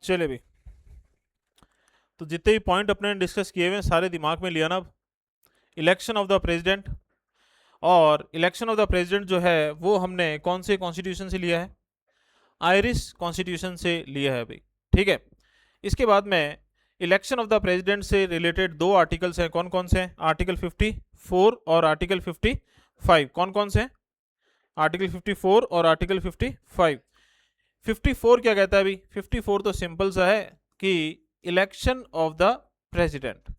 चले भी, तो जितने भी पॉइंट अपने डिस्कस किए हुए हैं सारे दिमाग में लिया ना अब। इलेक्शन ऑफ द प्रेसिडेंट, और इलेक्शन ऑफ द प्रेसिडेंट जो है वो हमने कौन से कॉन्स्टिट्यूशन से लिया है? आयरिश कॉन्स्टिट्यूशन से लिया है भाई। ठीक है, इसके बाद में इलेक्शन ऑफ द प्रेसिडेंट से रिलेटेड दो आर्टिकल्स हैं, कौन कौन से हैं? आर्टिकल 54 और आर्टिकल 55। कौन कौन से हैं? आर्टिकल 54 और आर्टिकल 55। 54 क्या कहता है अभी? 54 तो सिंपल सा है कि इलेक्शन ऑफ द प्रेसिडेंट,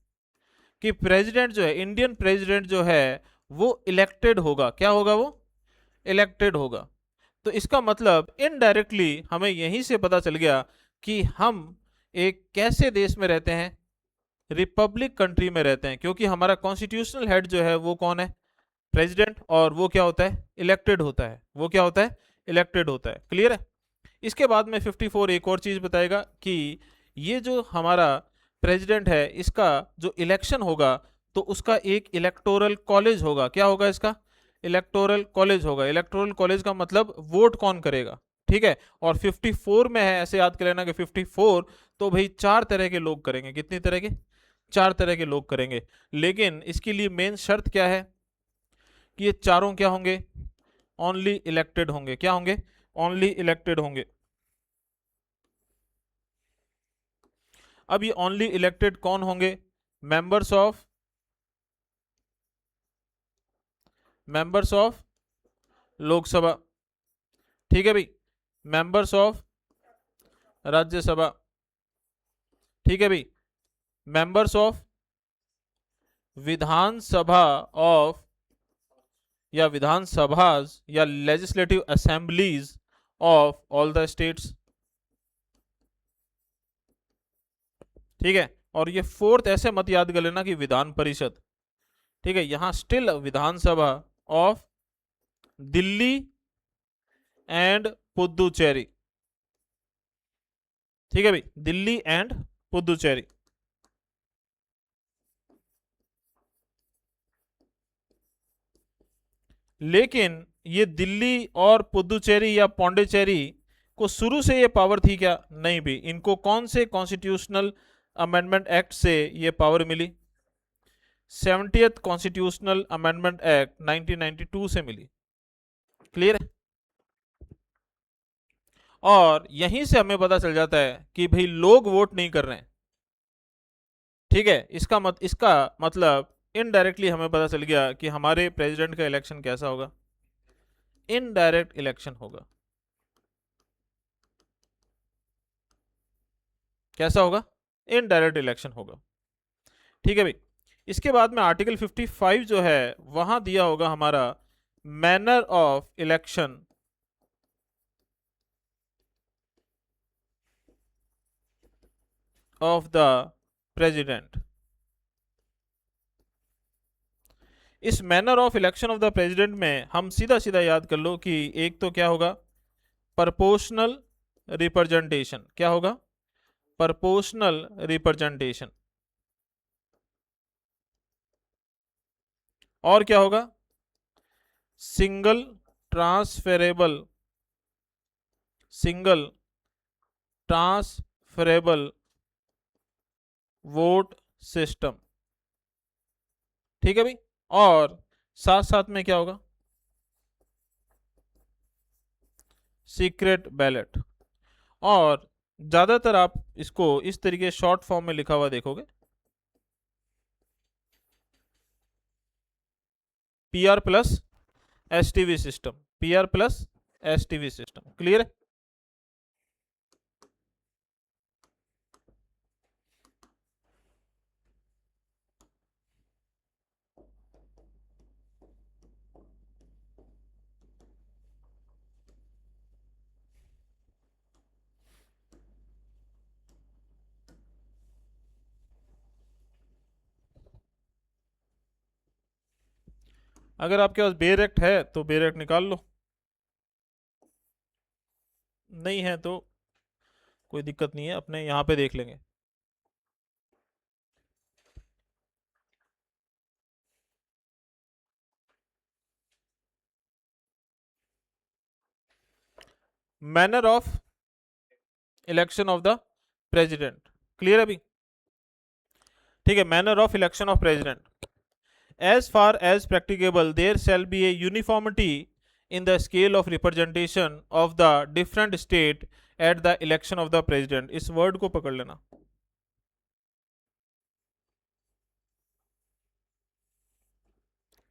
कि प्रेसिडेंट जो है, इंडियन प्रेसिडेंट जो है वो इलेक्टेड होगा। क्या होगा वो? इलेक्टेड होगा। तो इसका मतलब इनडायरेक्टली हमें यहीं से पता चल गया कि हम एक कैसे देश में रहते हैं? रिपब्लिक कंट्री में रहते हैं, क्योंकि हमारा कॉन्स्टिट्यूशनल हेड जो है वो कौन है? प्रेसिडेंट। और वो क्या होता है? इलेक्टेड होता है। वो क्या होता है? इलेक्टेड होता है। क्लियर है? इसके बाद में 54 एक और चीज बताएगा कि ये जो हमारा प्रेसिडेंट है इसका जो इलेक्शन होगा तो उसका एक इलेक्टोरल कॉलेज होगा। क्या होगा इसका? इलेक्टोरल कॉलेज होगा। इलेक्टोरल कॉलेज का मतलब वोट कौन करेगा। ठीक है, और 54 में है, ऐसे याद कर लेना कि 54 तो भाई चार तरह के लोग करेंगे। कितनी तरह के? चार तरह के लोग करेंगे। लेकिन इसके लिए मेन शर्त क्या है? कि ये चारों क्या होंगे? ओनली इलेक्टेड होंगे। क्या होंगे? ओनली इलेक्टेड होंगे। अब ये ओनली इलेक्टेड कौन होंगे? Members of Lok Sabha. ठीक है भाई, मेंबर्स ऑफ राज्यसभा। ठीक है भाई, मेंबर्स ऑफ विधानसभा ऑफ, या विधानसभाज या legislative assemblies of all the states. ठीक है, और ये फोर्थ ऐसे मत याद कर लेना कि विधान परिषद। ठीक है, यहां still Vidhan Sabha of Delhi and Puducherry. ठीक है भाई, दिल्ली एंड पुदुचेरी। लेकिन ये दिल्ली और पुदुचेरी या पौंडीचेरी को शुरू से ये पावर थी क्या? नहीं भी। इनको कौन से कॉन्स्टिट्यूशनल अमेंडमेंट एक्ट से ये पावर मिली? 70th कॉन्स्टिट्यूशनल अमेंडमेंट एक्ट 1992 से मिली। क्लियर है? और यहीं से हमें पता चल जाता है कि भाई लोग वोट नहीं कर रहे हैं। ठीक है, इसका मतलब इनडायरेक्टली हमें पता चल गया कि हमारे प्रेसिडेंट का इलेक्शन कैसा होगा? इनडायरेक्ट इलेक्शन होगा। कैसा होगा? इनडायरेक्ट इलेक्शन होगा। ठीक है भाई, इसके बाद में आर्टिकल 55 जो है वहां दिया होगा हमारा manner of election of the president. इस manner of election of the president में हम सीधा सीधा याद कर लो कि एक तो क्या होगा? Proportional representation. क्या होगा? Proportional representation. और क्या होगा? Single transferable, single transferable vote system. ठीक है भाई, और साथ साथ में क्या होगा? Secret ballot. और ज्यादातर आप इसको इस तरीके शॉर्ट फॉर्म में लिखा हुआ देखोगे, PR plus STV system. PR plus STV system. Clear है? अगर आपके पास बेर एक्ट है तो बेर एक्ट निकाल लो, नहीं है तो कोई दिक्कत नहीं है, अपने यहाँ पे देख लेंगे। Manner of election of the president. Clear अभी? ठीक है, manner of election of president. As far as practicable there shall be a uniformity in the scale of representation of the different state at the election of the president। इस word को पकड़ लेना।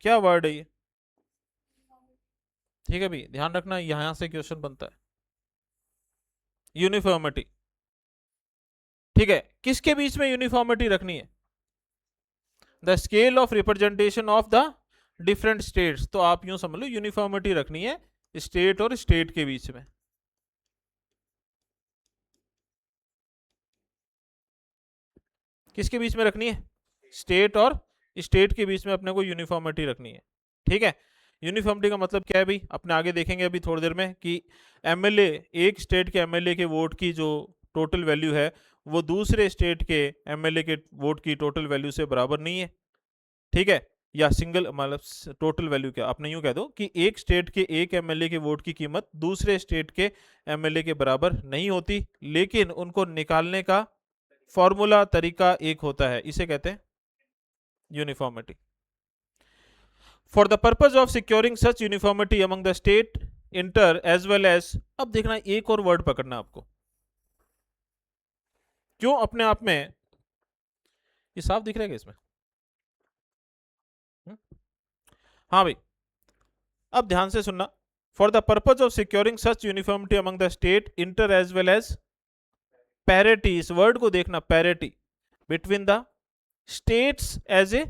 क्या word है ये? ठीक है भी, ध्यान रखना, यहां से क्वेश्चन बनता है। यूनिफॉर्मिटी। ठीक है, किसके बीच में यूनिफॉर्मिटी रखनी है? The scale of representation of the different states. तो आप यूं समझ लो यूनिफॉर्मिटी रखनी है स्टेट और स्टेट के बीच में। किसके बीच में रखनी है? स्टेट और स्टेट के बीच में अपने को यूनिफॉर्मिटी रखनी है। ठीक है, यूनिफॉर्मिटी का मतलब क्या है भाई, अपने आगे देखेंगे अभी थोड़ी देर में कि एमएलए, एक स्टेट के एमएलए के वोट की जो टोटल वैल्यू है वो दूसरे स्टेट के एमएलए के वोट की टोटल वैल्यू से बराबर नहीं है। ठीक है, या सिंगल मतलब टोटल वैल्यू क्या, आपने यूं कह दो कि एक स्टेट के एक एमएलए के वोट की कीमत दूसरे स्टेट के एमएलए के बराबर नहीं होती, लेकिन उनको निकालने का फॉर्मूला तरीका एक होता है, इसे कहते हैं uniformity. For the purpose of securing such uniformity among the state inter as well as. अब देखना एक और वर्ड पकड़ना आपको, क्यों अपने आप में ये साफ दिख रहा है क्या इसमें? हाँ भाई, अब ध्यान से सुनना। For the purpose of securing such uniformity among the state inter as well as parity. इस वर्ड को देखना, parity between the states as a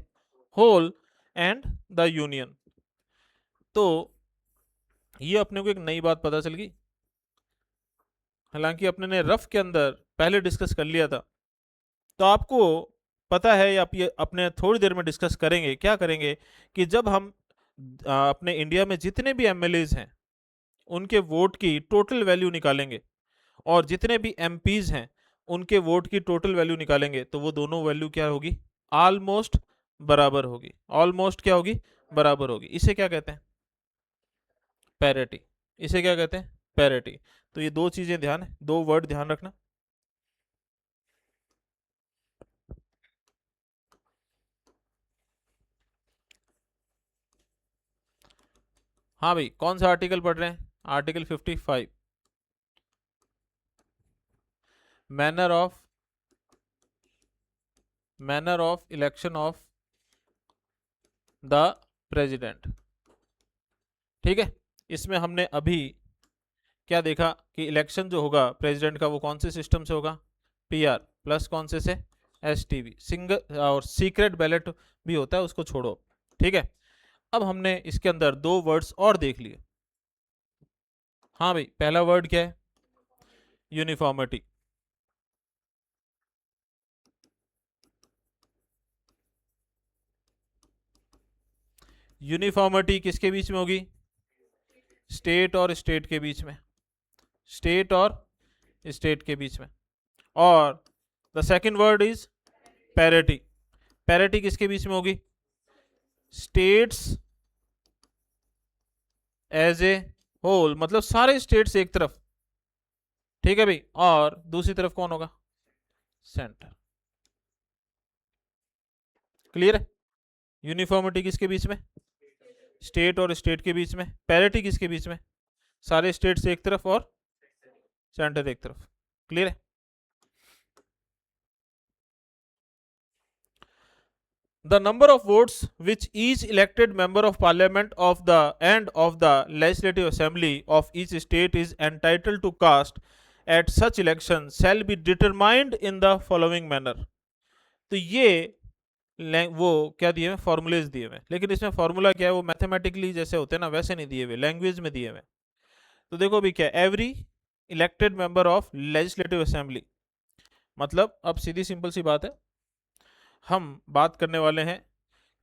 whole and the union. तो ये अपने को एक नई बात पता चल गई, हालांकि अपने ने रफ के अंदर पहले डिस्कस कर लिया था। तो आपको पता है, आप ये अपने थोड़ी देर में डिस्कस करेंगे। क्या करेंगे कि जब हम अपने इंडिया में जितने भी एमएलएज हैं उनके वोट की टोटल वैल्यू निकालेंगे और जितने भी एमपीज हैं उनके वोट की टोटल वैल्यू निकालेंगे, तो वो दोनों वैल्यू क्या होगी? ऑलमोस्ट बराबर होगी। ऑलमोस्ट क्या होगी? बराबर होगी। इसे क्या कहते हैं? पैरिटी। इसे क्या कहते हैं? पैरिटी। तो ये दो चीजें ध्यान है, दो वर्ड ध्यान रखना। हाँ भाई, कौन सा आर्टिकल पढ़ रहे हैं? Article 55, manner of election of the president. ठीक है, इसमें हमने अभी क्या देखा कि इलेक्शन जो होगा प्रेसिडेंट का वो कौन से सिस्टम से होगा? पीआर प्लस कौन से एसटीवी, सिंगल और सीक्रेट बैलेट भी होता है, उसको छोड़ो। ठीक है, अब हमने इसके अंदर दो वर्ड्स और देख लिए। हाँ भाई, पहला वर्ड क्या है? यूनिफॉर्मिटी। यूनिफॉर्मिटी किसके बीच में होगी? स्टेट और स्टेट के बीच में। स्टेट और स्टेट के बीच में। और the second word is parity. Parity किसके बीच में होगी? स्टेट्स एज ए होल, मतलब सारे स्टेट्स एक तरफ, ठीक है भाई, और दूसरी तरफ कौन होगा? सेंटर। क्लियर है? यूनिफॉर्मिटी किसके बीच में? स्टेट और स्टेट के बीच में। पैरिटी किसके बीच में? सारे स्टेट्स एक तरफ और सेंटर एक तरफ। क्लियर है? The number of votes which each elected member of parliament of the and of the legislative assembly of each state is entitled to cast at such election shall be determined in the following manner। तो ये वो क्या दिए हुए? Formulas दिए हुए, लेकिन इसमें फॉर्मूला क्या है? वो मैथमेटिकली जैसे होते हैं ना वैसे नहीं दिए हुए, लैंग्वेज में दिए हुए। तो देखो अभी क्या, every elected member of legislative assembly, मतलब अब सीधी सिंपल सी बात है, हम बात करने वाले हैं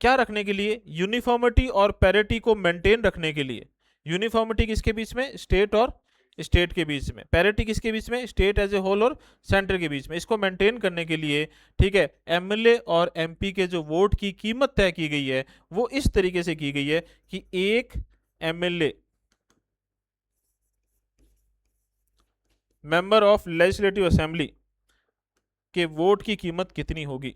क्या रखने के लिए? यूनिफॉर्मिटी और पैरिटी को मेंटेन रखने के लिए। यूनिफॉर्मिटी किसके बीच में? स्टेट और स्टेट के बीच में। पैरिटी किसके बीच में? स्टेट एज ए होल और सेंटर के बीच में। इसको मेंटेन करने के लिए, ठीक है, एमएलए और एमपी के जो वोट की कीमत तय की गई है वो इस तरीके से की गई है कि एक MLA member of legislative assembly के वोट की कीमत कितनी होगी।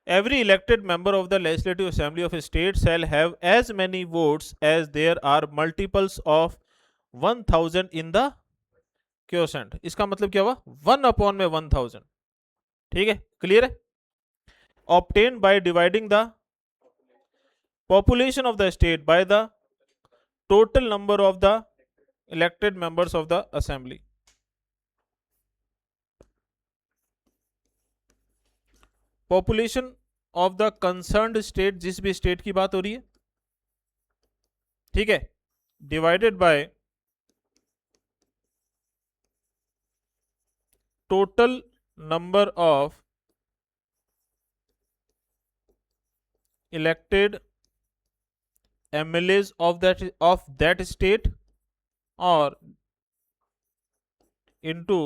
Every elected member of the Legislative Assembly of a state shall have as many votes as there are multiples of 1000 in the quotient. इसका मतलब क्या हुआ, 1/1000। ठीक है, क्लियर है। Obtain by dividing the population of the state by the total number of the elected members of the assembly। Population of the concerned state, जिस भी state की बात हो रही है, ठीक है, divided by total number of elected MLAs of that state और इनटू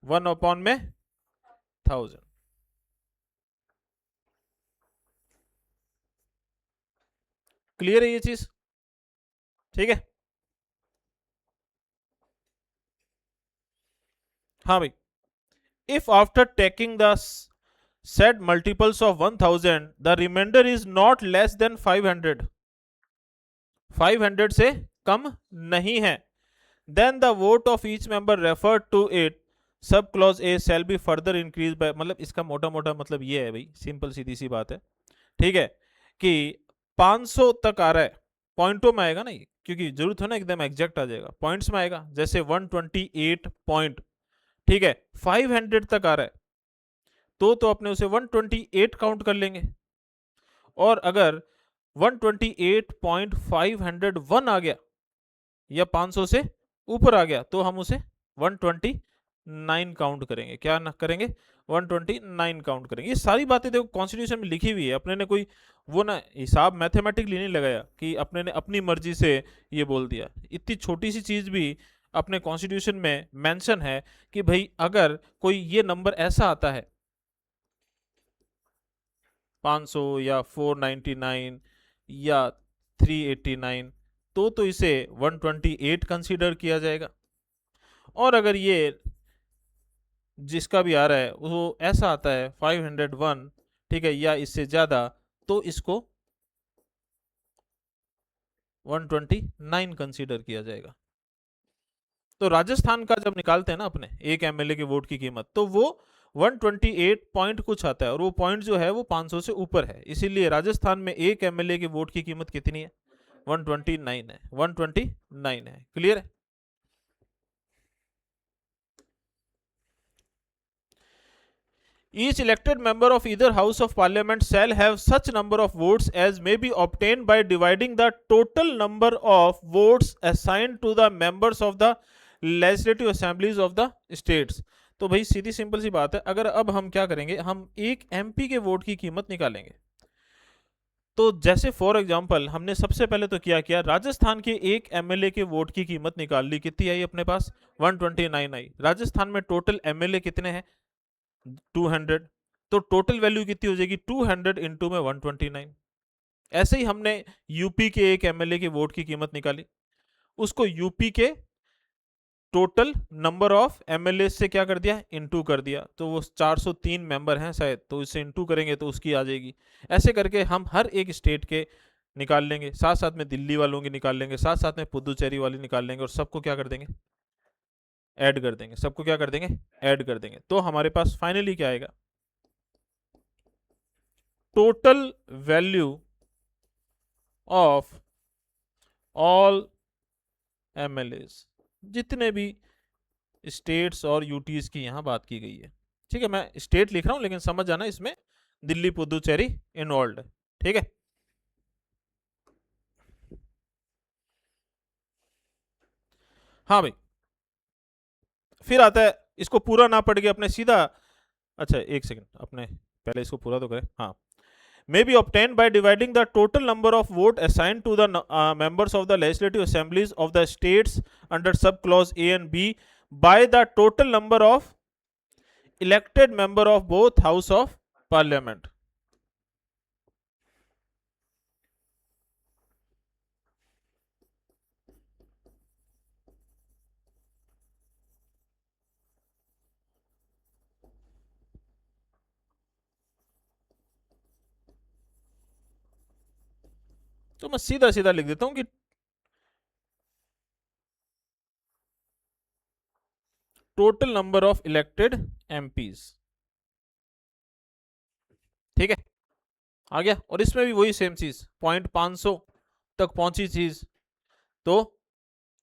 1/1000। क्लियर है ये चीज, ठीक है। हाँ भाई, if after taking the said multiples of 1000 the remainder is not less than 500, 500 से कम नहीं है, then the vote of each member referred to it sub clause A shall be further increased by, मतलब इसका मोटा मोटा मतलब ये है भाई, सिंपल सीधी सी बात है, ठीक है, कि 500 तक आ रहा है, पॉइंटों में आएगा ना ये, क्योंकि जरूरत है ना एकदम एग्जैक्ट आ जाएगा, पॉइंट्स में आएगा, जैसे 128 पॉइंट, ठीक है, 500 तक आ रहा है तो अपने उसे 128 काउंट कर लेंगे, और अगर 128.501 आ गया या 500 से ऊपर आ गया तो हम उसे 129 काउंट करेंगे। क्या ना करेंगे, 129 काउंट करेंगे। ये सारी बातें देखो कॉन्स्टिट्यूशन में लिखी हुई है, अपने ने कोई वो ना हिसाब मैथमेटिकली नहीं लगाया कि अपने ने अपनी मर्जी से ये बोल दिया। इतनी छोटी सी चीज भी अपने कॉन्स्टिट्यूशन में मेंशन है कि भाई अगर कोई ये नंबर ऐसा आता है 500 या 499 या 389 तो इसे 128 कंसीडर किया जाएगा, और अगर ये जिसका भी आ रहा है वो ऐसा आता है 501, ठीक है, या इससे ज्यादा, तो इसको 129 कंसीडर किया जाएगा। तो राजस्थान का जब निकालते हैं ना अपने एक एमएलए के वोट की कीमत, तो वो 128 पॉइंट कुछ आता है, और वो पॉइंट जो है वो 500 से ऊपर है, इसीलिए राजस्थान में एक एमएलए के वोट की कीमत कितनी है, 129 है, 129 है। क्लियर है। Each elected member of either house of parliament shall have such number of votes as may be obtained by dividing the total number of votes assigned to the members of the legislative assemblies of the states। तो भाई सीधी simple सी बात है, अगर अब हम क्या करेंगे, हम एक एमपी के वोट की कीमत निकालेंगे। तो जैसे फॉर एग्जांपल हमने सबसे पहले तो क्या किया, राजस्थान के एक एमएलए के वोट की कीमत निकाल ली, कितनी आई अपने पास, 129 आई। राजस्थान में टोटल एमएलए कितने हैं, 200, तो टोटल वैल्यू कितनी हो जाएगी, 200 इंटू में 129। ऐसे ही हमने यूपी के एक एमएलए के वोट की कीमत निकाली, उसको यूपी के टोटल नंबर ऑफ एमएलए से क्या कर दिया, इनटू कर दिया, तो वो 403 मेंबर हैं शायद, तो इससे इनटू करेंगे तो उसकी आ जाएगी। ऐसे करके हम हर एक स्टेट के निकाल लेंगे, साथ साथ में दिल्ली वालों की निकाल लेंगे, साथ साथ में पुदुचेरी वाली निकाल लेंगे, और सबको क्या कर देंगे, ऐड कर देंगे, सबको क्या कर देंगे, ऐड कर देंगे। तो हमारे पास फाइनली क्या आएगा, total value of all MLAs, जितने भी स्टेट्स और यूटीज की यहां बात की गई है, ठीक है, मैं स्टेट लिख रहा हूं लेकिन समझ जाना इसमें दिल्ली पुदुचेरी इन्वॉल्व है, ठीक है। हाँ भाई, फिर आता है, इसको पूरा ना पढ़ के अपने सीधा, अच्छा एक सेकंड, अपने पहले इसको पूरा तो करें। हाँ, may be obtained by dividing the total number of vote assigned to the members of the legislative assemblies of the states under subclause A and B by the total number of elected member of both house of parliament। तो मैं सीधा सीधा लिख देता हूं कि total number of elected MPs. ठीक है, आ गया। और इसमें भी वही सेम चीज, पॉइंट 500 तक पहुंची चीज तो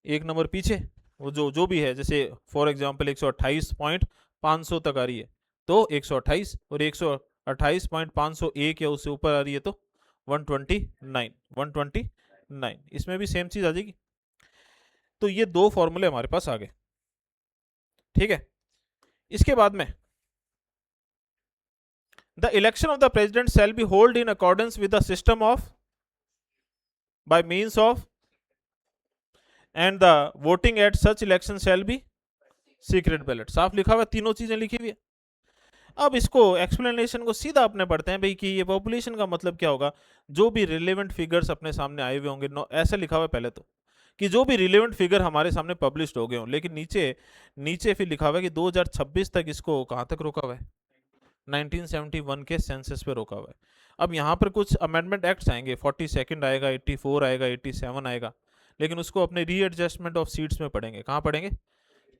एक नंबर पीछे, वो जो जो भी है, जैसे फॉर एग्जांपल 128.500 तक आ रही है तो 128, और 128.501 या उससे ऊपर आ रही है तो 129, 129। इसमें भी सेम चीज आ जाएगी। तो ये दो फॉर्मूले हमारे पास आ गए। ठीक है, इसके बाद में the election of the president shall be hold in accordance with the system of by means of and the voting at such election shall be secret ballot. साफ लिखा हुआ, तीनों चीजें लिखी हुई है। अब इसको एक्सप्लेनेशन को सीधा अपने पढ़ते हैं भाई कि ये पॉपुलेशन का मतलब क्या होगा। जो भी रिलेवेंट फिगर्स अपने सामने आए हुए होंगे, ऐसे लिखा हुआ है पहले तो, कि जो भी रिलेवेंट फिगर हमारे सामने पब्लिश्ड हो गए हों, लेकिन नीचे नीचे फिर लिखा हुआ है कि 2026 तक इसको कहाँ तक रोका हुआ है, 1971 के सेंसस पे रोका हुआ है। अब यहाँ पर कुछ अमेंडमेंट एक्ट्स आएंगे, 42 आएगा, 84 आएगा, 87 आएगा, लेकिन उसको अपने रीएडजस्टमेंट ऑफ सीट्स में पढ़ेंगे। कहाँ पढ़ेंगे?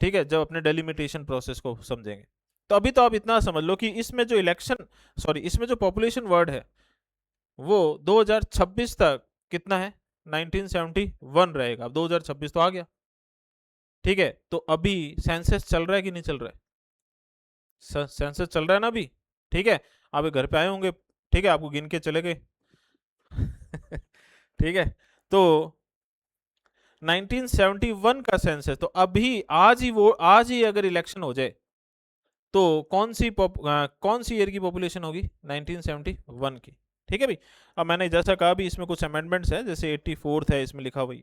ठीक है, जब अपने डेलिमिटेशन प्रोसेस को समझेंगे। तो अभी तो आप इतना समझ लो कि इसमें जो इलेक्शन, सॉरी, इसमें जो पॉपुलेशन वर्ड है वो 2026 तक कितना है, 1971 रहेगा। अब 2026 तो आ गया। ठीक है, तो अभी सेंसस चल रहा है कि नहीं चल रहा है? सेंसस चल रहा है ना अभी। ठीक है, आप घर पे आए होंगे, ठीक है, आपको गिन के चले गए। ठीक है, तो 1971 का सेंसस, तो अभी आज ही अगर इलेक्शन हो जाए तो कौन सी ईयर की पॉपुलेशन होगी? 1971 की। ठीक है भाई। अब मैंने जैसा कहा भी इसमें कुछ अमेंडमेंट्स है, जैसे 84th है इसमें लिखा हुआ।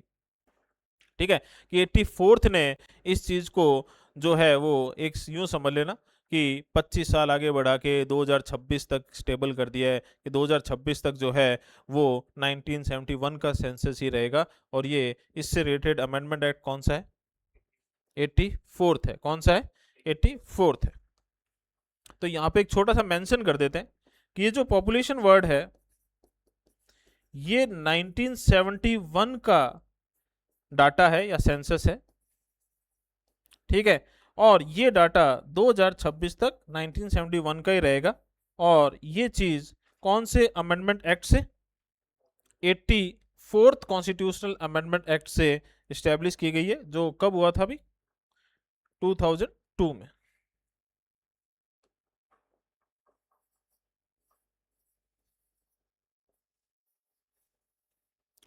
ठीक है, कि 84th ने इस चीज को जो है वो एक यूं समझ लेना कि 25 साल आगे बढ़ा के 2026 तक स्टेबल कर दिया है, कि 2026 तक जो है वो 1971 का सेंसस ही रहेगा। और ये इससे रिलेटेड अमेंडमेंट एक्ट कौन सा है? 84th है। कौन सा है? 84th है। तो यहाँ पे एक छोटा सा मेंशन कर देते हैं कि ये जो पॉपुलेशन वर्ड है ये 1971 का डाटा है या सेंसस है। ठीक है, और ये डाटा 2026 तक 1971 का ही रहेगा। और ये चीज कौन से अमेंडमेंट एक्ट से? 84th कॉन्स्टिट्यूशनल अमेंडमेंट एक्ट से स्टैब्लिश की गई है, जो कब हुआ था अभी? 2002 में।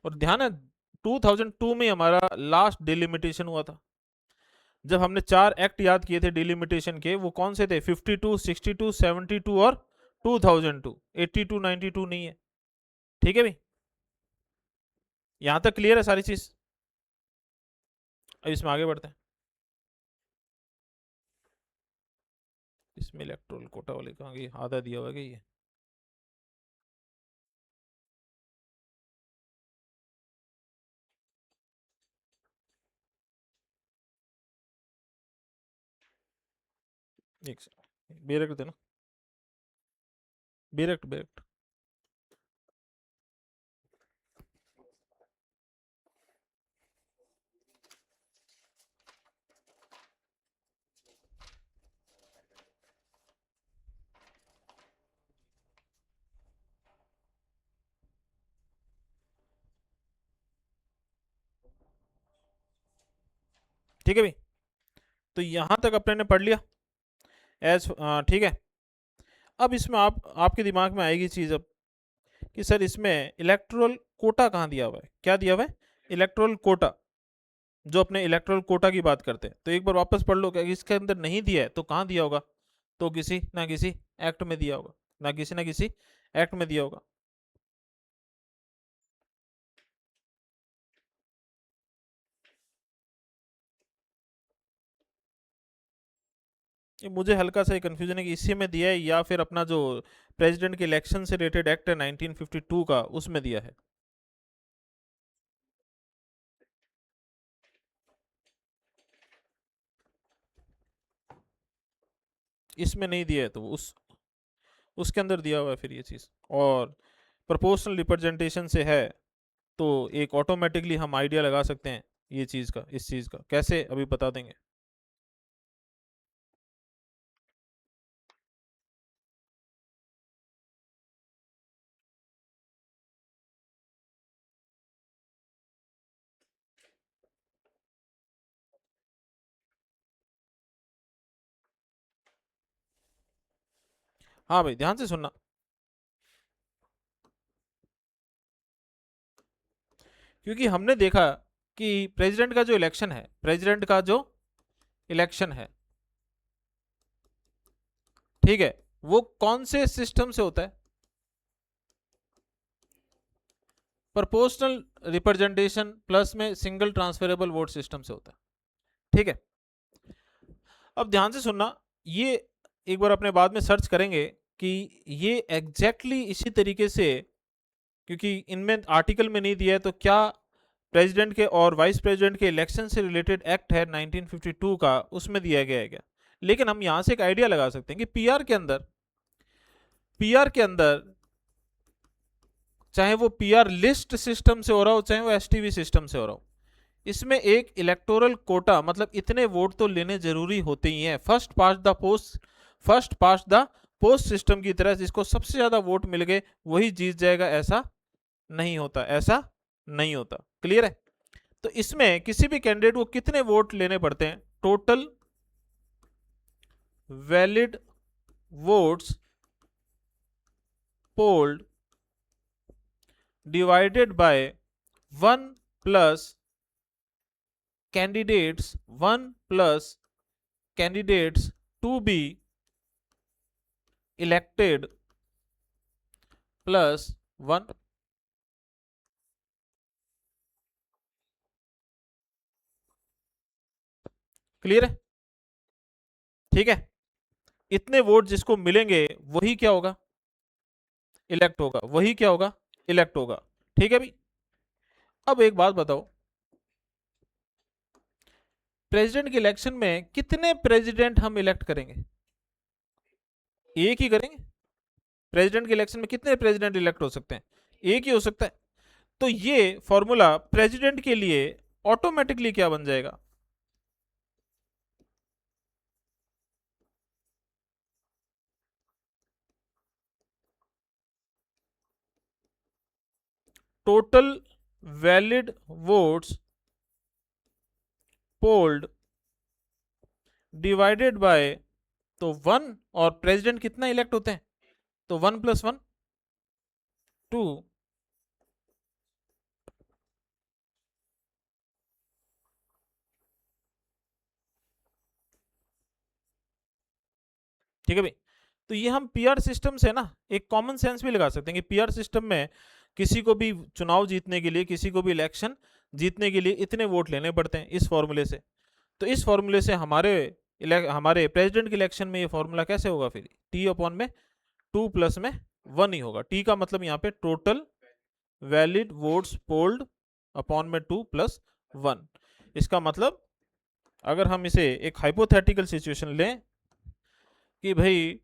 और ध्यान है 2002 में हमारा लास्ट डिलिमिटेशन हुआ था। जब हमने 4 एक्ट याद किए थे डिलिमिटेशन के, वो कौन से थे? 52, 62, 72 और 2002। 82, 92 नहीं है। ठीक है भाई, यहां तक क्लियर है सारी चीज? अब इसमें आगे बढ़ते हैं। इसमें इलेक्ट्रोल कोटा वाले कहाँ गई? आधा दिया हुआ है ये। एक सेकंड, बेरेक्ट देना, बेरेक्ट बेरेक्ट। ठीक है भाई, तो यहां तक अपने ने पढ़ लिया एज। ठीक है, अब इसमें आपके दिमाग में आएगी चीज अब कि सर इसमें इलेक्ट्रोल कोटा कहाँ दिया हुआ है? क्या दिया हुआ है? इलेक्ट्रोल कोटा। जो अपने इलेक्ट्रोल कोटा की बात करते हैं, तो एक बार वापस पढ़ लो, क्या इसके अंदर नहीं दिया है तो कहाँ दिया होगा? तो किसी ना किसी एक्ट में दिया होगा, ना किसी एक्ट में दिया होगा। ये मुझे हल्का सा कंफ्यूजन है कि इसी में दिया है या फिर अपना जो प्रेसिडेंट के इलेक्शन से रिलेटेड एक्ट है 1952 का, उसमें दिया है। इसमें नहीं दिया है तो उसके अंदर दिया हुआ है फिर ये चीज़। और प्रोपोर्शनल रिप्रेजेंटेशन से है तो एक ऑटोमेटिकली हम आइडिया लगा सकते हैं ये चीज़ का, इस चीज़ का कैसे अभी बता देंगे। हाँ भाई ध्यान से सुनना, क्योंकि हमने देखा कि प्रेसिडेंट का जो इलेक्शन है, प्रेसिडेंट का जो इलेक्शन है, ठीक है, वो कौन से सिस्टम से होता है? प्रोपोर्शनल रिप्रेजेंटेशन प्लस में सिंगल ट्रांसफरेबल वोट सिस्टम से होता है, ठीक है। अब ध्यान से सुनना, ये एक बार अपने बाद में सर्च करेंगे कि ये एग्जैक्टली इसी तरीके से, क्योंकि इनमें आर्टिकल में नहीं दिया है, तो क्या प्रेसिडेंट के और वाइस प्रेसिडेंट के इलेक्शन से रिलेटेड एक्ट है 1952 का, उसमें दिया गया है क्या? लेकिन हम यहां से एक आइडिया लगा सकते हैं कि पीआर के अंदर चाहे वो पीआर लिस्ट सिस्टम से हो रहा हो, चाहे वो एसटीवी सिस्टम से हो रहा हो, इसमें एक इलेक्टोरल कोटा, मतलब इतने वोट तो लेने जरूरी होते ही हैं। First past the post system की तरह, जिसको सबसे ज्यादा वोट मिल गए वही जीत जाएगा, ऐसा नहीं होता, ऐसा नहीं होता। क्लियर है? तो इसमें किसी भी कैंडिडेट को कितने वोट लेने पड़ते हैं? Total valid votes polled divided by 1 plus candidates to be elected plus 1। Clear है? ठीक है, इतने वोट जिसको मिलेंगे वही क्या होगा? इलेक्ट होगा। वही क्या होगा? इलेक्ट होगा। ठीक है भाई। अब एक बात बताओ, प्रेसिडेंट के इलेक्शन में कितने प्रेसिडेंट हम इलेक्ट करेंगे? एक ही करेंगे? प्रेसिडेंट के इलेक्शन में कितने प्रेसिडेंट इलेक्ट हो सकते हैं? एक ही हो सकता है। तो ये फॉर्मूला प्रेसिडेंट के लिए ऑटोमेटिकली क्या बन जाएगा? Total valid votes polled divided bye, तो 1, और प्रेसिडेंट कितना इलेक्ट होते हैं, तो 1 + 1 2। ठीक है भाई। तो ये हम पीआर सिस्टम से ना एक कॉमन सेंस भी लगा सकते हैं कि पीआर सिस्टम में किसी को भी चुनाव जीतने के लिए, किसी को भी इलेक्शन जीतने के लिए इतने वोट लेने पड़ते हैं इस फॉर्मूले से। तो इस फॉर्मूले से हमारे प्रेसिडेंट के इलेक्शन में ये फॉर्मूला कैसे होगा फिर? टी अपॉन में 2 प्लस में 1 ही होगा। टी का मतलब यहाँ पे total valid votes polled upon में 2 + 1। इसका मतलब अगर हम इसे एक हाइपोथेटिकल सिचुएशन लें कि भाई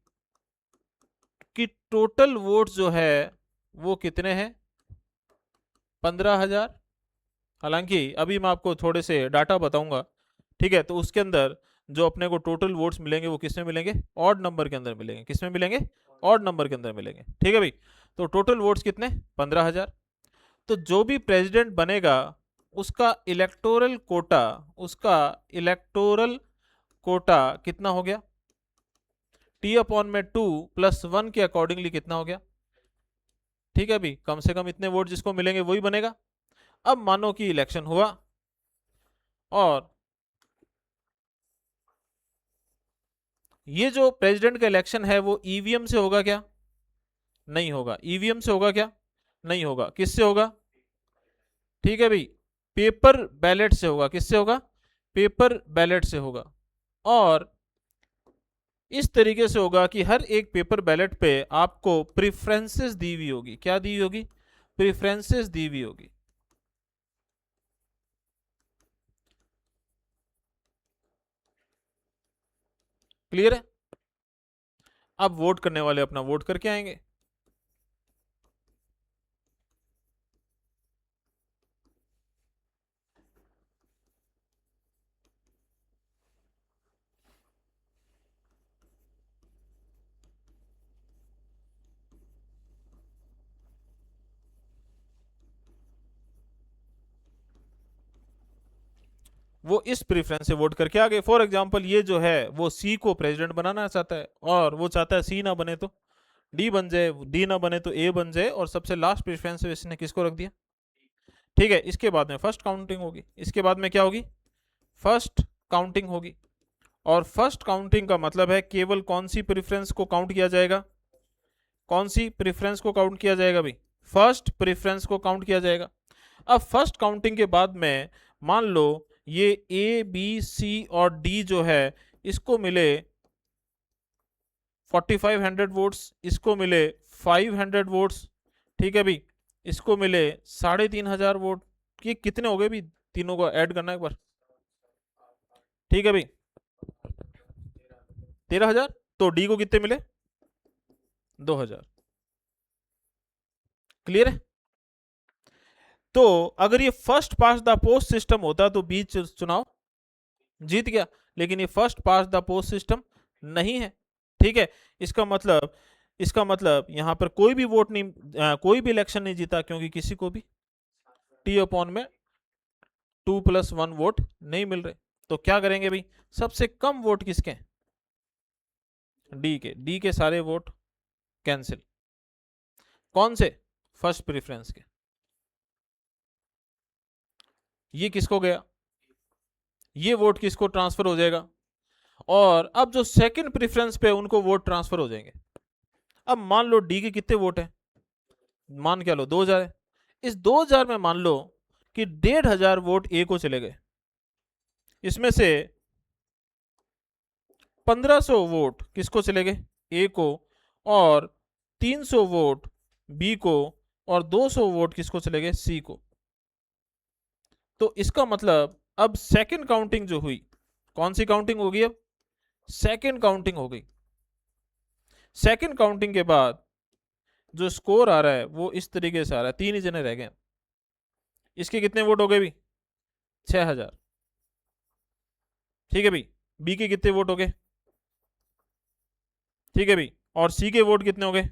कि टोटल वोट जो है वो कितने हैं? 15,000। हालांकि अभी मैं आपको थोड़े से डाटा बताऊंगा, ठीक है, तो उसके अंदर जो अपने को टोटल वोट्स मिलेंगे वो किस में मिलेंगे? ऑड नंबर के अंदर मिलेंगे। किस में मिलेंगे? ऑड नंबर के अंदर मिलेंगे। ठीक है भाई। तो टोटल वोट्स कितने? 15,000। तो जो भी प्रेसिडेंट बनेगा उसका इलेक्टोरल कोटा कितना हो गया? टी अपॉन में 2 + 1 के अकॉर्डिंगली कितना हो गया? ठीक है भाई, कम से कम इतने वोट जिसको मिलेंगे वही बनेगा। अब मानो कि इलेक्शन हुआ और ये जो प्रेसिडेंट का इलेक्शन है वो ईवीएम से होगा क्या? नहीं होगा। ईवीएम से होगा क्या? नहीं होगा। किससे होगा? ठीक है भाई, पेपर बैलेट से होगा। किससे होगा? पेपर बैलेट से होगा। और इस तरीके से होगा कि हर एक पेपर बैलेट पे आपको प्रेफरेंसेस दी हुई होगी। क्या दी हुई होगी? प्रेफरेंसेस दी हुई होगी। क्लियर है? अब वोट करने वाले अपना वोट करके आएंगे। वो इस प्रेफरेंस से वोट करके आ गए। फॉर एग्जांपल ये जो है वो सी को प्रेसिडेंट बनाना चाहता है और वो चाहता है सी ना बने तो डी बन जाए, डी ना बने तो ए बन जाए, और सबसे लास्ट प्रेफरेंस में इसने किसको रख दिया। ठीक है, इसके बाद में फर्स्ट काउंटिंग होगी। इसके बाद में क्या होगी, फर्स्ट काउंटिंग होगी। और फर्स्ट काउंटिंग का मतलब है केवल कौन सी प्रेफरेंस को काउंट किया जाएगा, कौन सी प्रेफरेंस को काउंट किया जाएगा भाई, फर्स्ट प्रेफरेंस को काउंट किया जाएगा। अब फर्स्ट काउंटिंग के बाद में मान लो ये ए बी सी और डी जो है इसको मिले 4500 वोट्स, इसको मिले 500 वोट्स, ठीक है भाई, इसको मिले 3500 वोट। ये कितने हो गए भाई, तीनों को ऐड करना एक बार। ठीक है भाई, 13,000। तो डी को कितने मिले, 2,000। क्लियर है। तो अगर ये first pass the post system होता तो बीच चुनाव जीत गया, लेकिन ये first pass the post system नहीं है। ठीक है, इसका मतलब, इसका मतलब यहां पर कोई भी वोट नहीं, कोई भी इलेक्शन नहीं जीता, क्योंकि किसी को भी टी अपॉन में 2+1 वोट नहीं मिल रहे। तो क्या करेंगे भाई, सबसे कम वोट किसके हैं, डी के। डी के सारे वोट कैंसिल। कौन से, फर्स्ट प्रेफरेंस के। ये किसको गया, ये वोट किसको ट्रांसफर हो जाएगा, और अब जो सेकंड प्रेफरेंस पे उनको वोट ट्रांसफर हो जाएंगे। अब मान लो डी के कितने वोट हैं, मान क्या लो 2,000 है। इस 2,000 में मान लो कि 1,500 वोट ए को चले गए, इसमें से 1,500 वोट किसको चले गए, ए को, और 300 वोट बी को, और 200 वोट किसको चले गए, सी को। तो इसका मतलब अब सेकंड काउंटिंग जो हुई, कौन सी काउंटिंग होगी, अब सेकंड काउंटिंग हो गई। सेकंड काउंटिंग के बाद जो स्कोर आ रहा है वो इस तरीके से आ रहा है, 3 ही जने रह गए। इसके कितने वोट हो गए भी, 6,000। ठीक है भाई, बी के कितने वोट हो गए, ठीक है भाई, और सी के वोट कितने हो गए।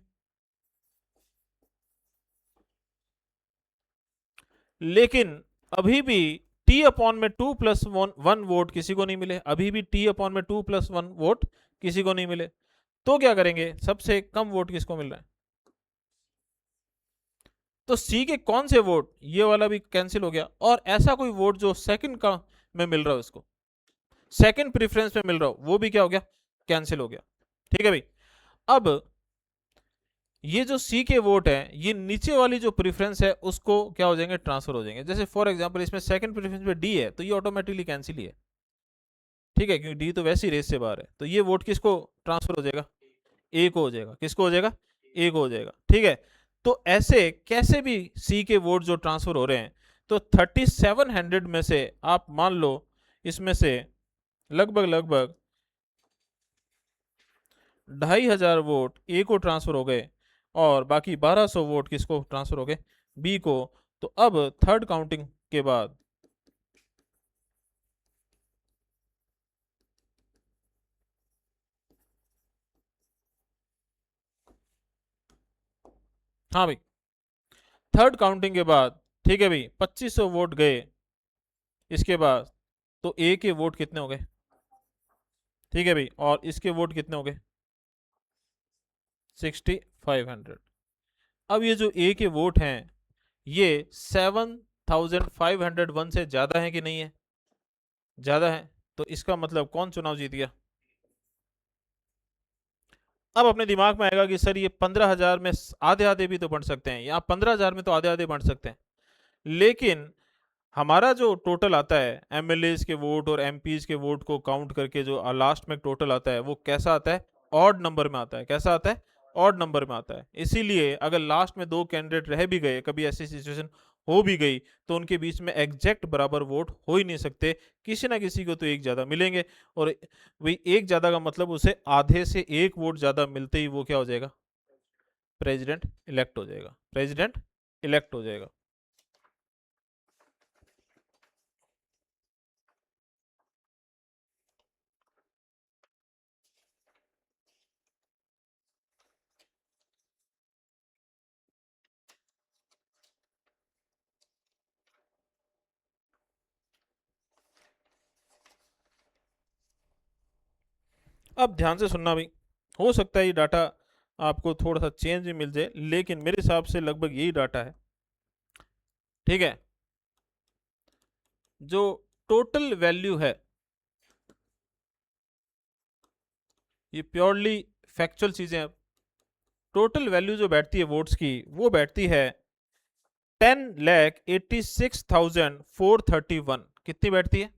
लेकिन अभी भी टी अपॉन में 2+1 वोट किसी को नहीं मिले, अभी भी टी अपॉन में 2+1 वोट किसी को नहीं मिले। तो क्या करेंगे, सबसे कम वोट किसको मिल रहा है, तो सी के कौन से वोट, ये वाला भी कैंसिल हो गया, और ऐसा कोई वोट जो सेकंड का में मिल रहा है उसको, सेकंड प्रेफरेंस में मिल रहा हो, वो भी क्या हो गया, कैंसिल हो गया। ठीक है भाई, अब ये जो सी के वोट है ये नीचे वाली जो प्रेफरेंस है उसको क्या हो जाएंगे, ट्रांसफर हो जाएंगे। जैसे फॉर एग्जांपल इसमें सेकंड प्रेफरेंस पे डी है तो ये ऑटोमेटिकली कैंसिल ही है। ठीक है, क्योंकि डी तो वैसे ही रेस से बाहर है, तो ये वोट किसको ट्रांसफर हो जाएगा, ए को हो जाएगा। किसको हो जाएगा, ए को हो जाएगा। ठीक है, तो ऐसे कैसे भी सी के वोट जो ट्रांसफर हो रहे हैं, तो 3700 में से आप मान लो इसमें से लगभग लगभग 2,500 वोट ए को ट्रांसफर हो गए, और बाकी 1,200 वोट किसको ट्रांसफर हो गए, बी को। तो अब थर्ड काउंटिंग के बाद हाँ भाई, थर्ड काउंटिंग के बाद, ठीक है भाई, 2,500 वोट गए इसके बाद, तो ए के वोट कितने हो गए, ठीक है भाई, और इसके वोट कितने हो गए, 6,500। अब ये जो ए के वोट हैं ये 7,501 से ज्यादा है कि नहीं है, ज्यादा है। तो इसका मतलब कौन चुनाव जीत गया। अब अपने दिमाग में आएगा कि सर ये 15,000 में आधे आधे भी तो बढ़ सकते हैं, या 15,000 में तो आधे आधे बढ़ सकते हैं। लेकिन हमारा जो टोटल आता है एमएलए के वोट और एमपीज के वोट को काउंट करके जो लास्ट में टोटल आता है वो कैसा आता है, ऑड नंबर में आता है। कैसा आता है, ऑड नंबर में आता है। इसीलिए अगर लास्ट में दो कैंडिडेट रह भी गए, कभी ऐसी सिचुएशन हो भी गई, तो उनके बीच में एग्जैक्ट बराबर वोट हो ही नहीं सकते, किसी ना किसी को तो एक ज़्यादा मिलेंगे। और वही एक ज़्यादा का मतलब उसे आधे से एक वोट ज़्यादा मिलते ही वो क्या हो जाएगा, प्रेसिडेंट इलेक्ट हो जाएगा, प्रेसिडेंट इलेक्ट हो जाएगा। अब ध्यान से सुनना भाई, हो सकता है ये डाटा आपको थोड़ा सा चेंज भी मिल जाए, लेकिन मेरे हिसाब से लगभग यही डाटा है। ठीक है, जो टोटल वैल्यू है, ये प्योरली फैक्चुअल चीजें हैं। टोटल वैल्यू जो बैठती है वोट्स की, वो बैठती है 10,86,431। कितनी बैठती है?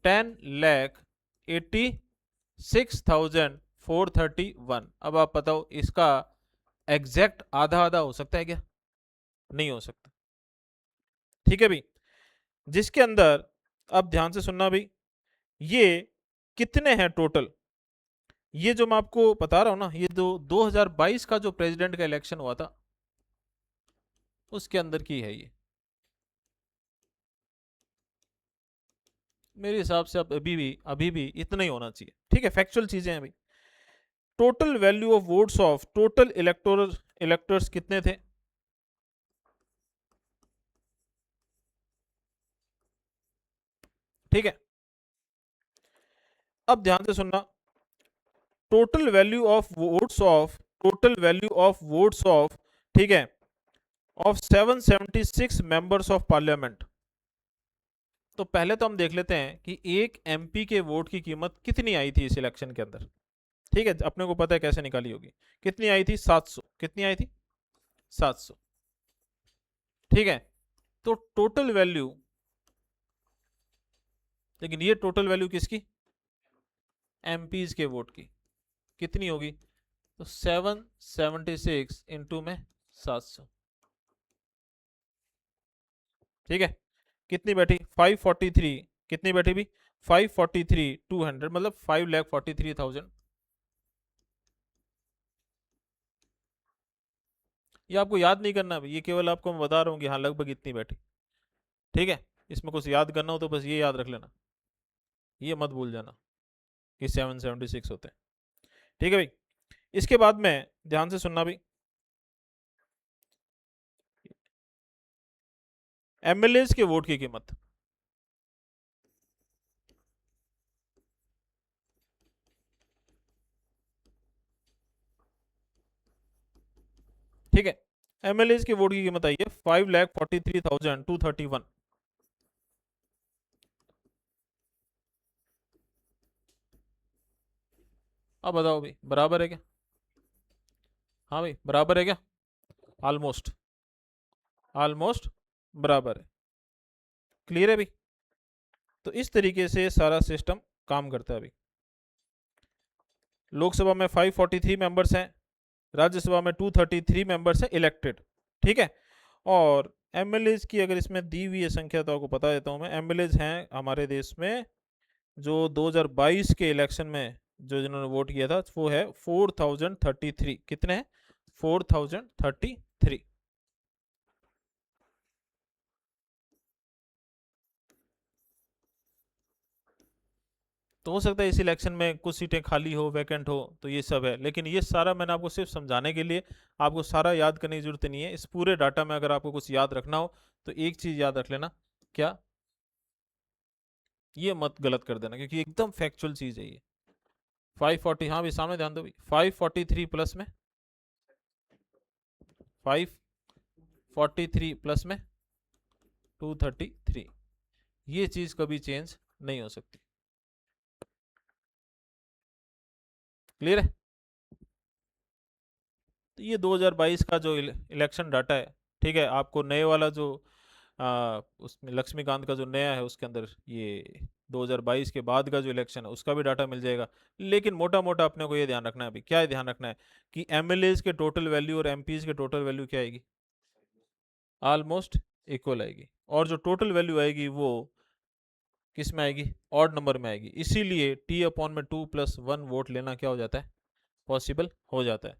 10,86,431। अब आप बताओ, इसका एग्जैक्ट आधा आधा हो सकता है क्या? नहीं हो सकता। ठीक है भाई, जिसके अंदर, अब ध्यान से सुनना भाई, ये कितने हैं टोटल, ये जो मैं आपको बता रहा हूं ना, ये 2022 का जो प्रेसिडेंट का इलेक्शन हुआ था, उसके अंदर की है ये। मेरे हिसाब से अब अभी भी इतना ही होना चाहिए। ठीक है, फैक्चुअल चीजें हैं भाई। Total value of votes of total electors कितने थे? ठीक है, अब ध्यान से सुनना, total value of votes of total value of votes of, ठीक है, ऑफ 776 मेंबर्स ऑफ पार्लियामेंट। तो पहले तो हम देख लेते हैं कि एक एमपी के वोट की कीमत कितनी आई थी इस इलेक्शन के अंदर। ठीक है, अपने को पता है कैसे निकाली होगी। कितनी आई थी? 700। कितनी आई थी? 700। ठीक है, तो टोटल वैल्यू, लेकिन ये टोटल वैल्यू किसकी? एमपीज के वोट की। कितनी होगी? तो 776 इंटू में 700। ठीक है, कितनी बैठी? 543। कितनी बैठी भी? 543,200, मतलब 5,43,000। ये आपको याद नहीं करना, ये केवल आपको मैं बता रहा हूँ कि हाँ लगभग इतनी बैठी। ठीक है, इसमें कुछ याद करना हो तो बस ये याद रख लेना, ये मत भूल जाना कि 776 होते हैं। ठीक है भाई, इसके बाद में ध्यान से सुनना भाई, एमएलए के वोट की कीमत। ठीक है, एमएलए की वोट की कीमत आई है 5,43,231। अब बताओ भाई, बराबर है क्या? हाँ भाई, बराबर है क्या? ऑलमोस्ट, ऑलमोस्ट बराबर है। क्लियर है भाई? तो इस तरीके से सारा सिस्टम काम करता है भाई। लोकसभा में 543 मेंबर्स हैं, राज्यसभा में 233 मेंबर्स हैं इलेक्टेड। ठीक है, और एमएलए की अगर इसमें दी हुई है संख्या तो आपको बता देता हूं मैं। एमएलए हैं हमारे देश में जो 2022 के इलेक्शन में जो जिन्होंने वोट किया था, वो है 4033। कितने हैं? 4033। तो हो सकता है इस इलेक्शन में कुछ सीटें खाली हो, वैकेंट हो, तो ये सब है। लेकिन ये सारा मैंने आपको सिर्फ समझाने के लिए, आपको सारा याद करने की जरूरत नहीं है। इस पूरे डाटा में अगर आपको कुछ याद रखना हो तो एक चीज याद रख लेना। क्या? ये मत गलत कर देना, क्योंकि एकदम फैक्चुअल चीज है ये। 540, हाँ भी सामने ध्यान दो भाई, 543 प्लस में 543 प्लस में 233, ये चीज कभी चेंज नहीं हो सकती। क्लियर है? तो ये 2022 का जो इलेक्शन डाटा है, ठीक है, आपको नए वाला जो उसमें लक्ष्मीकांत का जो नया है उसके अंदर ये 2022 के बाद का जो इलेक्शन है उसका भी डाटा मिल जाएगा। लेकिन मोटा मोटा अपने को ये ध्यान रखना है अभी, क्या है ध्यान रखना है कि एमएलए के टोटल वैल्यू और एमपीज के टोटल वैल्यू क्या आएगी? ऑलमोस्ट इक्वल आएगी। और जो टोटल वैल्यू आएगी वो किस में आएगी? ऑड नंबर में आएगी। इसीलिए T/2 + 1 वोट लेना क्या हो जाता है? पॉसिबल हो जाता है।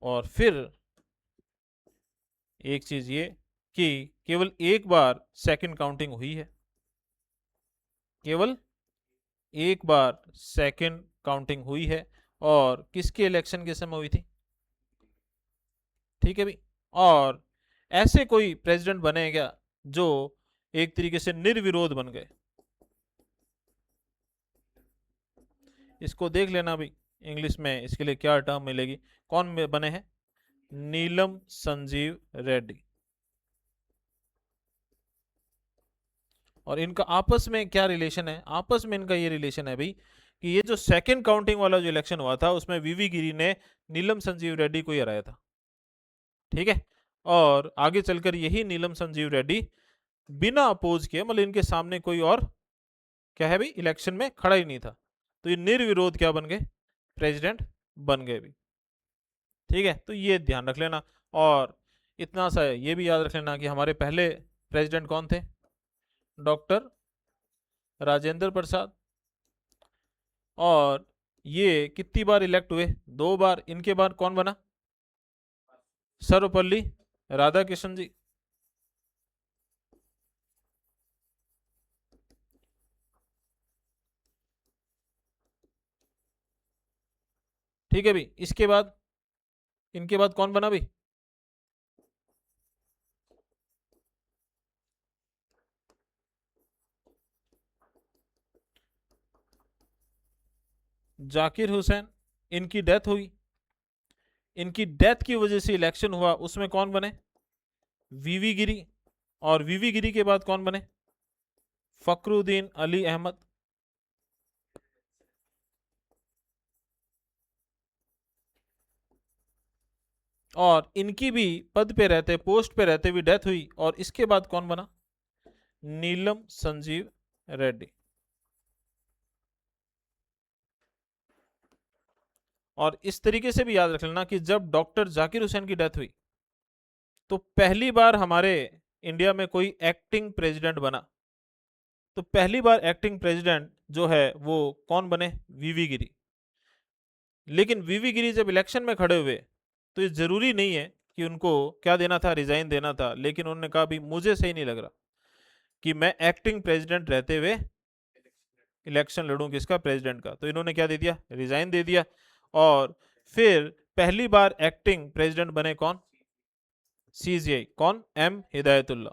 और फिर एक चीज ये कि केवल एक बार सेकंड काउंटिंग हुई है, केवल एक बार सेकंड काउंटिंग हुई है, और किसके इलेक्शन के समय हुई थी? ठीक है भाई, और ऐसे कोई प्रेसिडेंट बने क्या जो एक तरीके से निर्विरोध बन गए? इसको देख लेना भाई इंग्लिश में इसके लिए क्या टर्म मिलेगी। कौन बने हैं? नीलम संजीव रेड्डी। और इनका आपस में क्या रिलेशन है? आपस में इनका ये रिलेशन है भाई कि ये जो सेकंड काउंटिंग वाला जो इलेक्शन हुआ था उसमें वीवी गिरी ने नीलम संजीव रेड्डी को ही हराया था। ठीक है, और आगे चलकर यही नीलम संजीव रेड्डी बिना अपोज किए, मतलब इनके सामने कोई और क्या है भाई इलेक्शन में खड़ा ही नहीं था, तो ये निर्विरोध क्या बन गए? प्रेसिडेंट बन गए भी। ठीक है, तो ये ध्यान रख लेना। और इतना सा ये भी याद रख लेना कि हमारे पहले प्रेसिडेंट कौन थे? डॉक्टर राजेंद्र प्रसाद। और ये कितनी बार इलेक्ट हुए? 2 बार। इनके बाद कौन बना? सर्वपल्ली राधाकृष्णन जी। ठीक है भाई, इसके बाद इनके बाद कौन बना भाई? जाकिर हुसैन। इनकी डेथ हुई। इनकी डेथ की वजह से इलेक्शन हुआ, उसमें कौन बने? वीवी गिरी। और वीवी गिरी के बाद कौन बने? फकरुद्दीन अली अहमद। और इनकी भी पद पे रहते, पोस्ट पे रहते हुए डेथ हुई, और इसके बाद कौन बना? नीलम संजीव रेड्डी। और इस तरीके से भी याद रख लेना कि जब डॉक्टर जाकिर हुसैन की डेथ हुई तो पहली बार हमारे इंडिया में कोई एक्टिंग प्रेसिडेंट बना। तो पहली बार एक्टिंग प्रेसिडेंट जो है वो कौन बने? वीवी गिरी। लेकिन वीवी गिरी जब इलेक्शन में खड़े हुए तो ये जरूरी नहीं है कि उनको क्या देना था? रिजाइन देना था, लेकिन उन्होंने कहा भी मुझे सही नहीं लग रहा कि मैं एक्टिंग प्रेसिडेंट रहते हुए इलेक्शन लड़ूं किसका? प्रेसिडेंट का। तो इन्होंने क्या दे दिया? रिजाइन दे दिया। और फिर पहली बार एक्टिंग प्रेसिडेंट बने कौन? सीजीआई। कौन? एम हिदायतुल्ला।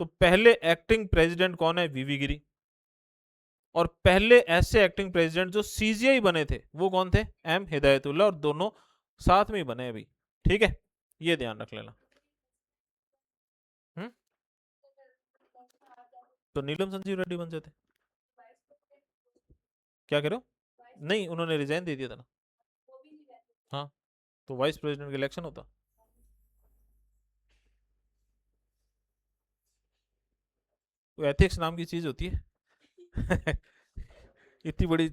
तो पहले एक्टिंग प्रेसिडेंट कौन है? वीवी गिरी। और पहले ऐसे एक्टिंग प्रेसिडेंट जो सीजीआई बने थे वो कौन थे? एम हिदायतुल्ला। और दोनों साथ में बने अभी। ठीक है, ये ध्यान रख लेना। हम्म, तो नीलम संजीव रेड्डी बन जाते। क्या करो? नहीं, उन्होंने रिजाइन दे दिया था ना। हाँ, तो वाइस प्रेसिडेंट का इलेक्शन होता। तो एथिक्स नाम की चीज होती है। इतनी बड़ी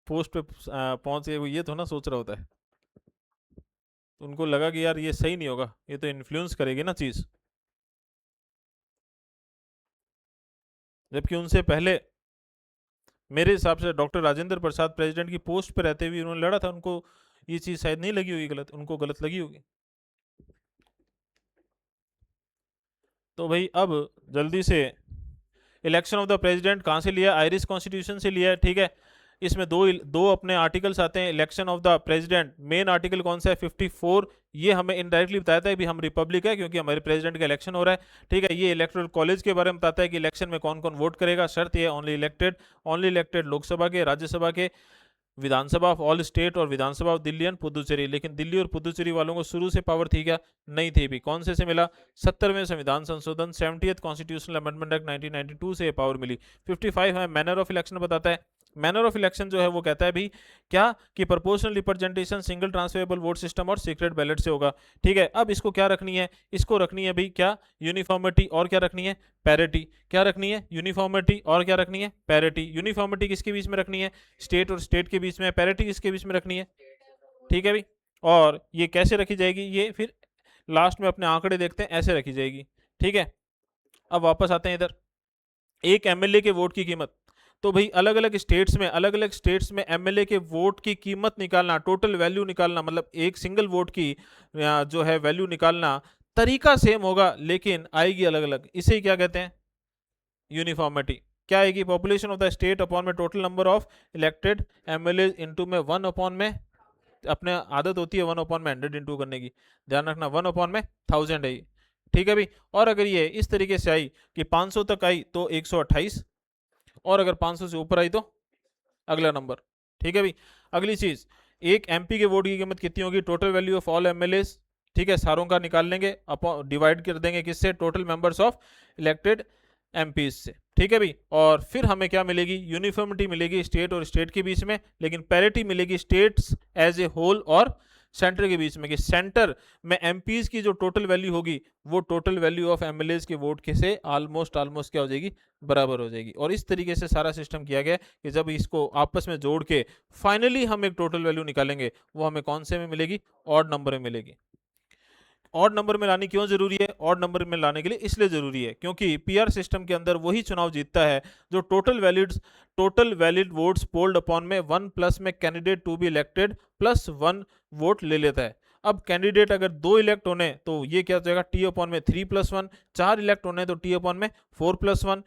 पोस्ट पे पहुंच गए, वो ये तो ना सोच रहा होता है। तो उनको लगा कि यार ये सही नहीं होगा, ये तो इन्फ्लुएंस करेगी ना चीज। जबकि उनसे पहले मेरे हिसाब से डॉक्टर राजेंद्र प्रसाद प्रेसिडेंट की पोस्ट पे रहते हुए उन्होंने लड़ा था, उनको ये चीज शायद नहीं लगी होगी गलत, उनको गलत लगी होगी। तो भाई अब जल्दी से इलेक्शन ऑफ द प्रेसिडेंट कहाँ से लिया? आयरिश कॉन्स्टिट्यूशन से लिया है। ठीक है, इसमें दो दो अपने आर्टिकल्स आते हैं। Election of the president main article कौन सा है? 54। ये हमें इनडायरेक्टली बताता है कि हम रिपब्लिक है क्योंकि हमारे प्रेसिडेंट का इलेक्शन हो रहा है। ठीक है, ये इलेक्टोरल कॉलेज के बारे में बताता है कि इलेक्शन में कौन कौन वोट करेगा। शर्त ये ओनली इलेक्टेड लोकसभा के, राज्यसभा के, विधानसभा ऑफ ऑल स्टेट और विधानसभा ऑफ दिल्ली एंड पुदुचेरी। लेकिन दिल्ली और पुदुचेरी वालों को शुरू से पावर थी क्या? नहीं थी भी। कौन से मिला? 70वें संविधान संशोधन 70th कॉन्स्टिट्यूशनल अमेंडमेंट एक्ट 1992 से ये पावर मिली। 55 है मैनर ऑफ इलेक्शन बताता है। मैनर ऑफ इलेक्शन जो है वो कहता है भी क्या कि proportional representation, single transferable vote system और सीक्रेट बैलेट से होगा। ठीक है, अब इसको क्या रखनी है? इसको रखनी है भाई क्या? यूनिफॉर्मिटी। और क्या रखनी है? पैरिटी। क्या रखनी है? यूनिफॉर्मिटी। और क्या रखनी है? पैरिटी। यूनिफॉर्मिटी किसके बीच में रखनी है? स्टेट और स्टेट के बीच में। पैरिटी किसके बीच में रखनी है? ठीक है भाई। और ये कैसे रखी जाएगी? ये फिर लास्ट में अपने आंकड़े देखते हैं, ऐसे रखी जाएगी। ठीक है, अब वापस आते हैं इधर। एक एमएलए के वोट की कीमत। तो भाई अलग अलग स्टेट्स में एमएलए के वोट की कीमत निकालना, टोटल वैल्यू निकालना, मतलब एक सिंगल वोट की जो है वैल्यू निकालना, तरीका सेम होगा लेकिन आएगी अलग अलग। इसे क्या कहते हैं? यूनिफॉर्मिटी। क्या आएगी? Population of the state upon में total number of elected MLA into में 1 अपॉन में, अपने आदत होती है 1 अपॉन में 100 इंटू करने की, ध्यान रखना 1 अपॉन में 1000 है। ठीक है भाई। और अगर ये इस तरीके से आई कि 500 तक आई तो 128, और अगर 500 से ऊपर आई तो अगला नंबर। ठीक है भाई। अगली चीज, एक एमपी के वोट की कीमत कितनी होगी? Total value of all MLA, ठीक है, सारों का निकाल लेंगे, डिवाइड कर देंगे किससे? Total members of elected MP से, ठीक है भाई। और फिर हमें क्या मिलेगी? यूनिफॉर्मिटी मिलेगी स्टेट और स्टेट के बीच में, लेकिन पैरिटी मिलेगी स्टेट्स एज ए होल और सेंटर के बीच में, कि सेंटर में एमपीज की जो टोटल वैल्यू होगी वो टोटल वैल्यू ऑफ एमएलए के वोट के से ऑलमोस्ट क्या हो जाएगी? बराबर हो जाएगी। और इस तरीके से सारा सिस्टम किया गया कि जब इसको आपस में जोड़ के फाइनली हम एक टोटल वैल्यू निकालेंगे, वो हमें कौन से में मिलेगी? ऑड नंबर में मिलेगी। ऑड नंबर में लानी क्यों जरूरी है? ऑड नंबर में लाने के लिए इसलिए जरूरी है क्योंकि पीआर सिस्टम के अंदर वही चुनाव जीतता है जो total valid votes polled upon में 1 प्लस में candidate to be elected plus 1 vote ले लेता है। अब कैंडिडेट अगर 2 इलेक्ट होने तो ये क्या हो जाएगा? टी अपॉन में 3 प्लस 1, 4 इलेक्ट होने तो टी अपॉन में 4 प्लस 1,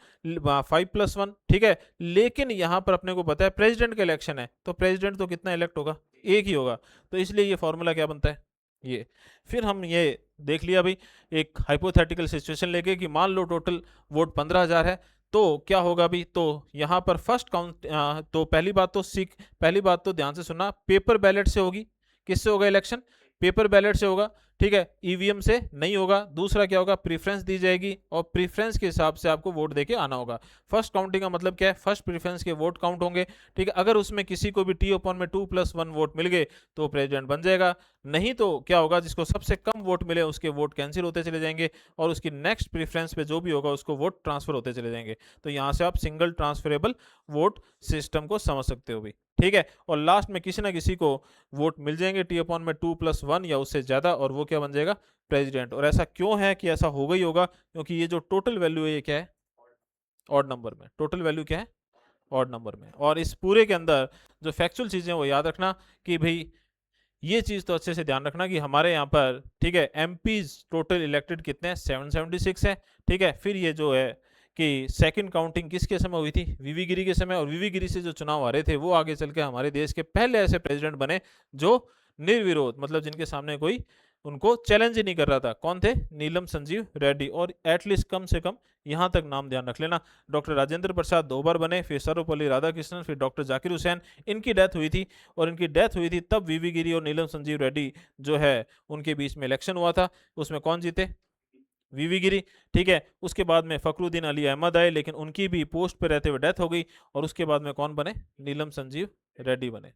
5 प्लस 1, ठीक है। लेकिन यहां पर अपने को पता है प्रेसिडेंट का इलेक्शन है, तो प्रेसिडेंट तो कितना इलेक्ट होगा? एक ही होगा। तो इसलिए ये फॉर्मूला क्या बनता है? ये। फिर हम ये देख लिया भाई एक हाइपोथेटिकल सिचुएशन लेके कि मान लो टोटल वोट 15,000 है, तो क्या होगा भी? तो यहाँ पर फर्स्ट काउंट, तो पहली बात तो ध्यान से सुनना, पेपर बैलेट से होगी। किससे होगा इलेक्शन? पेपर बैलेट से होगा, ठीक है, ईवीएम से नहीं होगा। दूसरा क्या होगा? प्रीफ्रेंस दी जाएगी और प्रीफ्रेंस के हिसाब से आपको वोट देके आना होगा। फर्स्ट काउंटिंग का मतलब क्या है? फर्स्ट प्रीफ्रेंस के वोट काउंट होंगे, ठीक है। अगर उसमें किसी को भी टी अपॉन में 2 प्लस 1 वोट मिल गए तो प्रेसिडेंट बन जाएगा। नहीं तो क्या होगा? जिसको सबसे कम वोट मिले उसके वोट कैंसिल होते चले जाएंगे और उसकी नेक्स्ट प्रीफ्रेंस पे जो भी होगा उसको वोट ट्रांसफर होते चले जाएंगे। तो यहाँ से आप सिंगल ट्रांसफरेबल वोट सिस्टम को समझ सकते हो भी, ठीक है। और लास्ट में किसी ना किसी को वोट मिल जाएंगे टी अपॉन में 2 प्लस 1 या उससे ज्यादा, और वो क्या बन जाएगा? प्रेसिडेंट। और ऐसा क्यों है कि ऐसा होगा ही होगा? क्योंकि ये जो टोटल वैल्यू है ये क्या है? ऑड नंबर में। टोटल वैल्यू क्या है? ऑड नंबर में। और इस पूरे के अंदर जो फैक्चुअल चीजें वो याद रखना कि भाई ये चीज तो अच्छे से ध्यान रखना कि हमारे यहाँ पर, ठीक है, एमपीज टोटल इलेक्टेड कितने हैं? 776 है, ठीक है। फिर ये जो है कि सेकंड काउंटिंग किसके समय हुई थी? वीवी गिरी के समय। और वीवी गिरी से जो चुनाव आ रहे थे वो आगे चल के हमारे देश के पहले ऐसे प्रेसिडेंट बने जो निर्विरोध, मतलब जिनके सामने कोई उनको चैलेंज ही नहीं कर रहा था। कौन थे? नीलम संजीव रेड्डी। और एटलीस्ट कम से कम यहाँ तक नाम ध्यान रख लेना, डॉक्टर राजेंद्र प्रसाद 2 बार बने, फिर सर्वपल्ली राधाकृष्णन, फिर डॉक्टर जाकिर हुसैन। इनकी डेथ हुई थी, और इनकी डेथ हुई थी तब वीवी गिरी और नीलम संजीव रेड्डी जो है उनके बीच में इलेक्शन हुआ था। उसमें कौन जीते? वीवी गिरी, ठीक है। उसके बाद में फखरुद्दीन अली अहमद आए, लेकिन उनकी भी पोस्ट पे रहते हुए डेथ हो गई। और उसके बाद में कौन बने? नीलम संजीव रेड्डी बने।